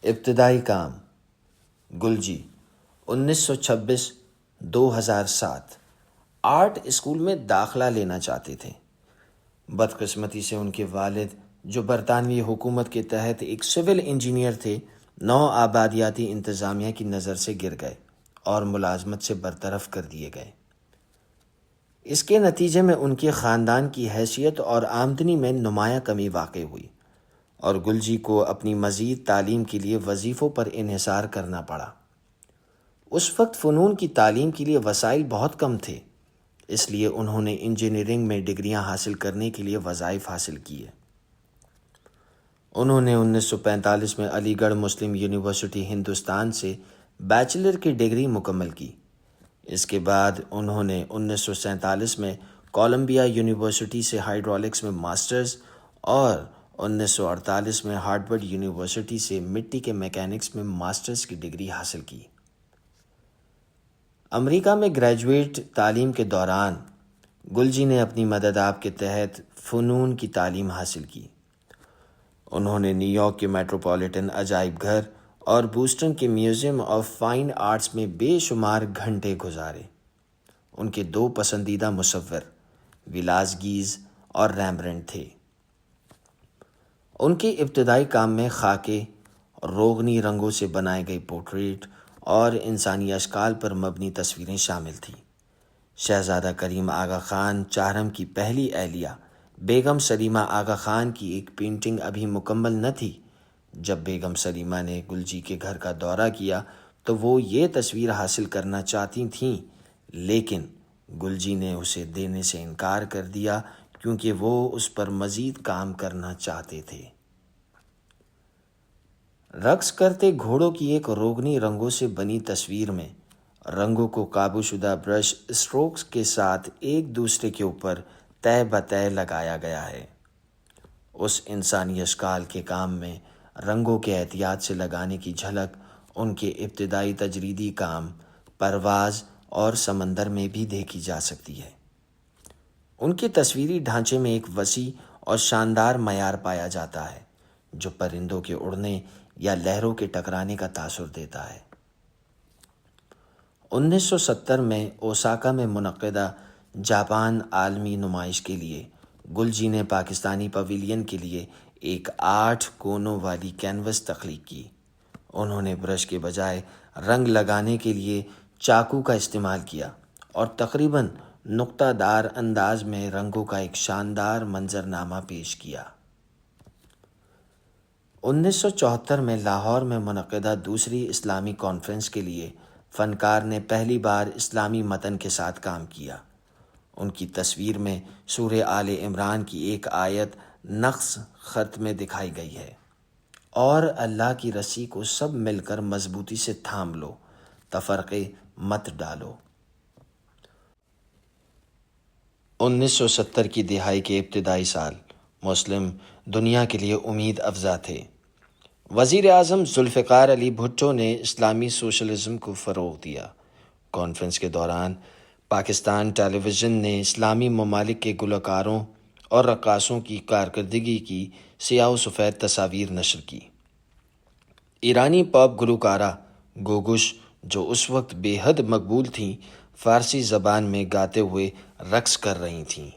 ابتدائی کام گلجی 1926-2007 art school میں داخلہ لینا چاہتے تھے۔ بدقسمتی سے ان کے والد جو برطانوی حکومت کے تحت ایک سول انجینئر تھے، نو آبادیاتی انتظامیہ کی نظر سے گر گئے اور ملازمت سے برطرف کر دیے گئے۔ اس کے نتیجے میں ان کے خاندان کی حیثیت اور آمدنی میں نمایاں کمی واقع ہوئی اور گلجی کو اپنی مزید تعلیم کے لیے وظیفوں پر انحصار کرنا پڑا۔ اس وقت فنون کی تعلیم کے لیے وسائل بہت کم تھے، اس لیے انہوں نے انجینئرنگ میں ڈگریاں حاصل کرنے کے لیے وظائف حاصل کیے۔ انہوں نے 1945 میں علی گڑھ مسلم یونیورسٹی ہندوستان سے بیچلر کی ڈگری مکمل کی۔ اس کے بعد انہوں نے 1947 میں کولمبیا یونیورسٹی سے ہائیڈرولکس میں ماسٹرز اور 1948 میں ہارورڈ یونیورسٹی سے مٹی کے میکینکس میں ماسٹرز کی ڈگری حاصل کی۔ امریکہ میں گریجویٹ تعلیم کے دوران گلجی نے اپنی مددآب کے تحت فنون کی تعلیم حاصل کی۔ انہوں نے نیویارک کے میٹروپولیٹن عجائب گھر اور بوسٹن کے میوزیم آف فائن آرٹس میں بے شمار گھنٹے گزارے۔ ان کے دو پسندیدہ مصور ویلازگیز اور ریمبرنڈٹ تھے۔ ان کے ابتدائی کام میں خاکے، روغنی رنگوں سے بنائے گئے پورٹریٹ اور انسانی اشکال پر مبنی تصویریں شامل تھیں۔ شہزادہ کریم آغا خان چہرم کی پہلی اہلیہ بیگم سلیمہ آغا خان کی ایک پینٹنگ ابھی مکمل نہ تھی۔ جب بیگم سلیمہ نے گلجی کے گھر کا دورہ کیا تو وہ یہ تصویر حاصل کرنا چاہتی تھیں، لیکن گلجی نے اسے دینے سے انکار کر دیا کیونکہ وہ اس پر مزید کام کرنا چاہتے تھے۔ رقص کرتے گھوڑوں کی ایک روغنی رنگوں سے بنی تصویر میں رنگوں کو قابو شدہ برش اسٹروکس کے ساتھ ایک دوسرے کے اوپر تہہ بتہہ لگایا گیا ہے۔ اس انسانی اشکال کے کام میں رنگوں کے احتیاط سے لگانے کی جھلک ان کے ابتدائی تجریدی کام پرواز اور سمندر میں بھی دیکھی جا سکتی ہے۔ ان کے تصویری ڈھانچے میں ایک وسیع اور شاندار معیار پایا جاتا ہے جو پرندوں کے اڑنے یا لہروں کے ٹکرانے کا تاثر دیتا ہے۔ 1970 میں اوساکا میں منعقدہ جاپان عالمی نمائش کے لیے گلجی نے پاکستانی پویلین کے لیے ایک 8 کونوں والی کینوس تخلیق کی۔ انہوں نے برش کے بجائے رنگ لگانے کے لیے چاقو کا استعمال کیا اور تقریباً نقطہ دار انداز میں رنگوں کا ایک شاندار منظرنامہ پیش کیا۔ 1974 میں لاہور میں منعقدہ دوسری اسلامی کانفرنس کے لیے فنکار نے پہلی بار اسلامی متن کے ساتھ کام کیا۔ ان کی تصویر میں سورہ آل عمران کی ایک آیت نقص خط میں دکھائی گئی ہے، اور اللہ کی رسی کو سب مل کر مضبوطی سے تھام لو، تفرقے مت ڈالو۔ 1970 کی دہائی کے ابتدائی سال مسلم دنیا کے لیے امید افزا تھے۔ وزیر اعظم ذوالفقار علی بھٹو نے اسلامی سوشلزم کو فروغ دیا۔ کانفرنس کے دوران پاکستان ٹیلی ویژن نے اسلامی ممالک کے گلوکاروں اور رقاصوں کی کارکردگی کی سیاہ و سفید تصاویر نشر کی۔ ایرانی پاپ گلوکارہ گوگوش، جو اس وقت بے حد مقبول تھیں، فارسی زبان میں گاتے ہوئے رقص کر رہی تھیں۔